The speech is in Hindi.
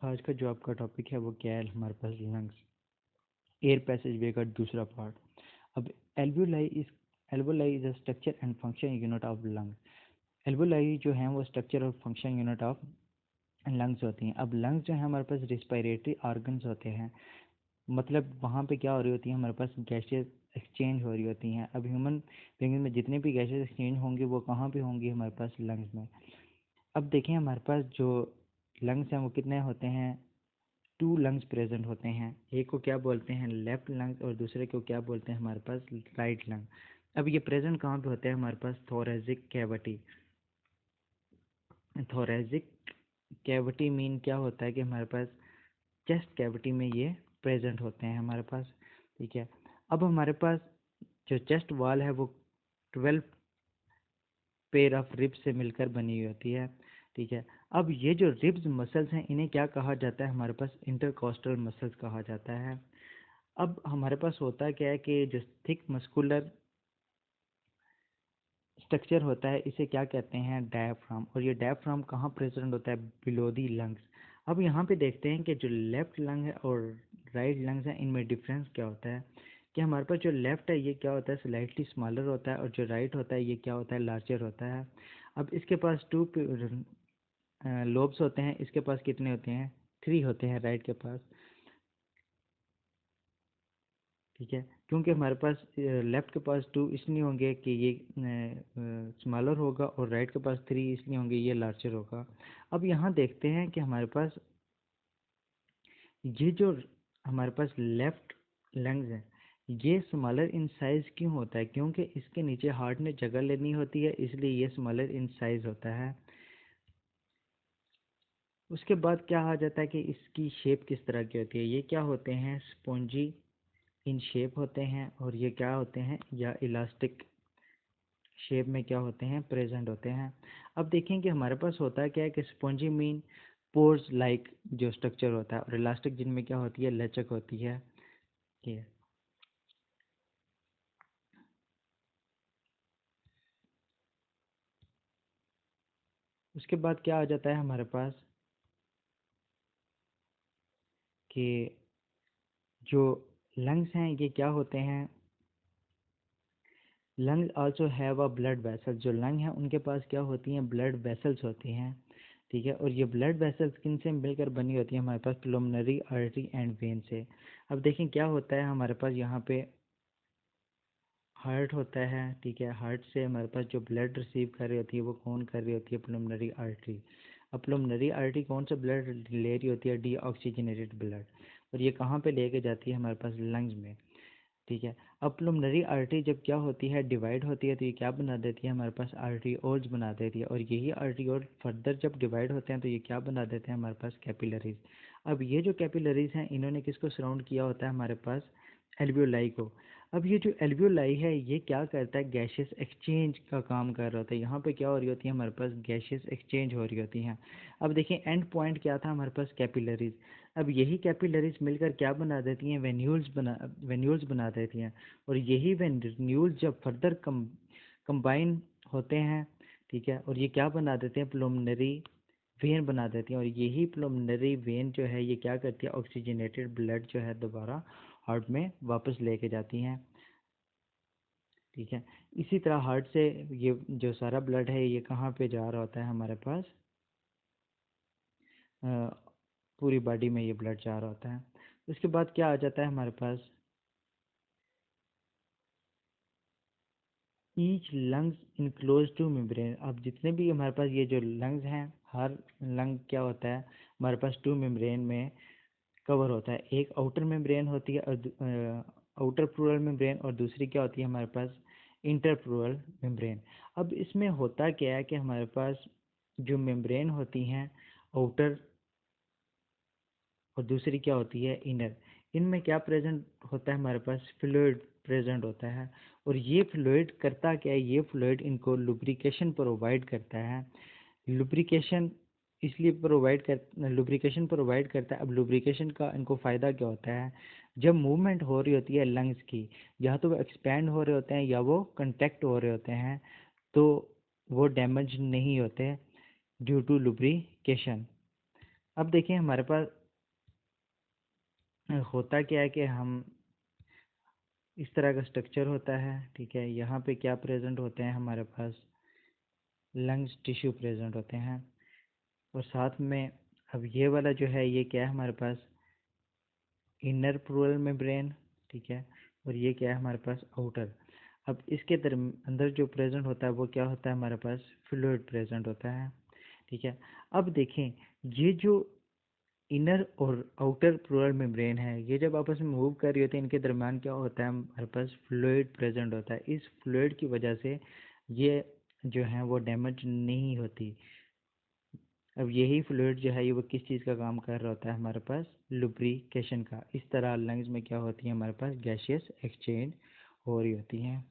आज का जो आपका टॉपिक है वो क्या है हमारे पास लंग्स, एयर पैसेज वे का दूसरा पार्ट। अब alveoli is a structure and function unit of lung. Alveoli जो है वो स्ट्रक्चर और फंक्शन यूनिट ऑफ लंग्स होती हैं। अब लंग्स जो है हमारे पास रिस्पिरेटरी ऑर्गन्स होते हैं, मतलब वहाँ पे क्या हो रही होती है, हमारे पास गैसेस एक्सचेंज हो रही होती हैं। अब ह्यूमन बीइंग में जितने भी गैसेस एक्सचेंज होंगे वो कहाँ पे होंगी, हमारे पास लंग्स में। अब देखें हमारे पास जो लंग्स हैं वो कितने होते हैं, 2 लंग्स प्रेजेंट होते हैं। एक को क्या बोलते हैं, लेफ्ट लंग, और दूसरे को क्या बोलते हैं हमारे पास, राइट लंग। अब ये प्रेजेंट कहाँ पे होते हैं हमारे पास, thoracic cavity. Thoracic cavity mean क्या होता है कि हमारे पास चेस्ट कैविटी में ये प्रेजेंट होते हैं हमारे पास। ठीक है। अब हमारे पास जो चेस्ट वॉल है वो 12 पेयर ऑफ रिब्स से मिलकर बनी हुई होती है। ठीक है। अब ये जो रिब्स मसल्स हैं इन्हें क्या कहा जाता है, हमारे पास इंटरकॉस्टल मसल्स कहा जाता है। अब हमारे पास होता क्या है कि जो थिक मस्कुलर स्ट्रक्चर होता है इसे क्या कहते हैं, डायफ्राम। और ये डायफ्राम कहाँ प्रेजेंट होता है, बिलो दी लंग्स। अब यहाँ पे देखते हैं कि जो लेफ्ट लंग है और राइट लंग्स है इनमें डिफरेंस क्या होता है। कि हमारे पास जो लेफ्ट है ये क्या होता है, स्लाइटली स्मॉलर होता है, और जो राइट होता है ये क्या होता है, लार्जर होता है। अब इसके पास 2 लोब्स होते हैं, इसके पास कितने होते हैं, 3 होते हैं राइट के पास। ठीक है। क्योंकि हमारे पास लेफ्ट के पास 2 इसलिए होंगे कि ये स्मॉलर होगा, और राइट के पास 3 इसलिए होंगे ये लार्जर होगा। अब यहाँ देखते हैं कि हमारे पास ये जो हमारे पास लेफ्ट लंग्स है ये स्मॉलर इन साइज क्यों होता है, क्योंकि इसके नीचे हार्ट ने जगह लेनी होती है, इसलिए ये स्मॉलर इन साइज होता है। उसके बाद क्या आ जाता है कि इसकी शेप किस तरह की होती है, ये क्या होते हैं, स्पॉन्जी इन शेप होते हैं, और ये क्या होते हैं, या इलास्टिक शेप में क्या होते हैं, प्रेजेंट होते हैं। अब देखें कि हमारे पास होता है क्या है कि स्पॉन्जी मीन पोर्स लाइक जो स्ट्रक्चर होता है, और इलास्टिक जिनमें क्या होती है, लचक होती है। ठीक है। उसके बाद क्या आ जाता है हमारे पास कि जो लंग्स हैं ये क्या होते हैं, lung also have a blood vessel. जो लंग हैं उनके पास क्या होती हैं, ब्लड वेसल्स होती हैं। ठीक है। और ये ब्लड वेसल्स किन से मिलकर बनी होती है, हमारे पास प्लुमनरी आर्टरी एंड वेन से। अब देखें क्या होता है हमारे पास यहाँ पे हार्ट होता है। ठीक है। हार्ट से हमारे पास जो ब्लड रिसीव कर रही होती है वो कौन कर रही होती है, प्लुमनरी आर्टरी। अब प्लुमनरी आर्टरी कौन सा ब्लड ले रही होती है, डीऑक्सीजनेटेड ब्लड, और ये कहाँ पे लेके जाती है, हमारे पास लंग्स में। ठीक है। अब प्लुमनरी आर्टरी जब क्या होती है, डिवाइड होती है, तो ये क्या बना देती है, हमारे पास आर्टरियोल्स बना देती है, और यही आर्टरियोल फर्दर जब डिवाइड होते हैं तो ये क्या बना देते हैं, हमारे पास कैपिलरीज। अब ये जो कैपिलरीज हैं इन्होंने किसको सराउंड किया होता है, हमारे पास एल्वियोलाई को। अब ये जो एल्वियोलाई है ये क्या करता है, गैसेस एक्सचेंज का काम कर रहा होता है। यहाँ पे क्या हो रही होती है, हमारे पास गैसेस एक्सचेंज हो रही होती हैं। अब देखिए एंड पॉइंट क्या था, हमारे पास कैपिलरीज। अब यही कैपिलरीज मिलकर क्या बना देती हैं, वेन्यूल्स बना देती हैं, और यही वेन्यूल्स जब फर्दर कंबाइन होते हैं, ठीक है, और ये क्या बना देते हैं, प्लुमनरी वेन बना देती हैं, और यही प्लुमनरी वेन जो है ये क्या करती है, ऑक्सीजनेटेड ब्लड जो है दोबारा हार्ट में वापस लेके जाती हैं। ठीक है। इसी तरह हार्ट से ये जो सारा ब्लड है ये कहाँ पे जा रहा होता है, हमारे पास पूरी बॉडी में ये ब्लड जा रहा होता है। उसके बाद क्या आ जाता है हमारे पास, each lungs enclose two membrane. अब जितने भी हमारे पास ये जो लंग्स हैं, हर लंग क्या होता है, हमारे पास 2 मेम्ब्रेन में कवर होता है। एक आउटर मेम्ब्रेन होती है, और आउटर प्लूरल मेम्ब्रेन, और दूसरी क्या होती है हमारे पास, इंटर प्लूरल मेम्ब्रेन। अब इसमें होता क्या है कि हमारे पास जो मेम्ब्रेन होती हैं आउटर, और दूसरी क्या होती है इनर, इनमें क्या प्रेजेंट होता है, हमारे पास फ्लूइड प्रेजेंट होता है। और ये फ्लूइड करता क्या है, ये फ्लूइड इनको लुब्रिकेशन प्रोवाइड करता है। लुब्रिकेशन इसलिए लुब्रिकेशन प्रोवाइड करता है। अब लुब्रिकेशन का इनको फ़ायदा क्या होता है, जब मूवमेंट हो रही होती है लंग्स की, या तो वो एक्सपैंड हो रहे होते हैं या वो कंट्रैक्ट हो रहे होते हैं, तो वो डैमेज नहीं होते ड्यू टू लुब्रिकेशन। अब देखिए हमारे पास होता क्या है कि हम इस तरह का स्ट्रक्चर होता है, ठीक है। यहाँ पे क्या प्रेजेंट होते हैं, हमारे पास लंग्स टिश्यू प्रेजेंट होते हैं, और साथ में अब ये वाला जो है ये क्या है हमारे पास, इनर प्लूरल मेम्ब्रेन, ठीक है। और ये क्या है हमारे पास, आउटर। अब इसके अंदर जो प्रेजेंट होता है वो क्या होता है, हमारे पास फ्लूइड प्रेजेंट होता है, ठीक है। अब देखें, ये जो इनर और आउटर प्लूरल मेम्ब्रेन है, ये जब आपस में मूव कर रही होती है, इनके दरम्यान क्या होता है, हमारे पास फ्लूइड प्रेजेंट होता है। इस फ्लूइड की वजह से ये जो है वो डैमेज नहीं होती। अब यही फ्लूइड जो है ये वो किस चीज़ का काम कर रहा होता है, हमारे पास लुब्रिकेशन का। इस तरह लंग्स में क्या होती है, हमारे पास गैसियस एक्सचेंज हो रही होती हैं।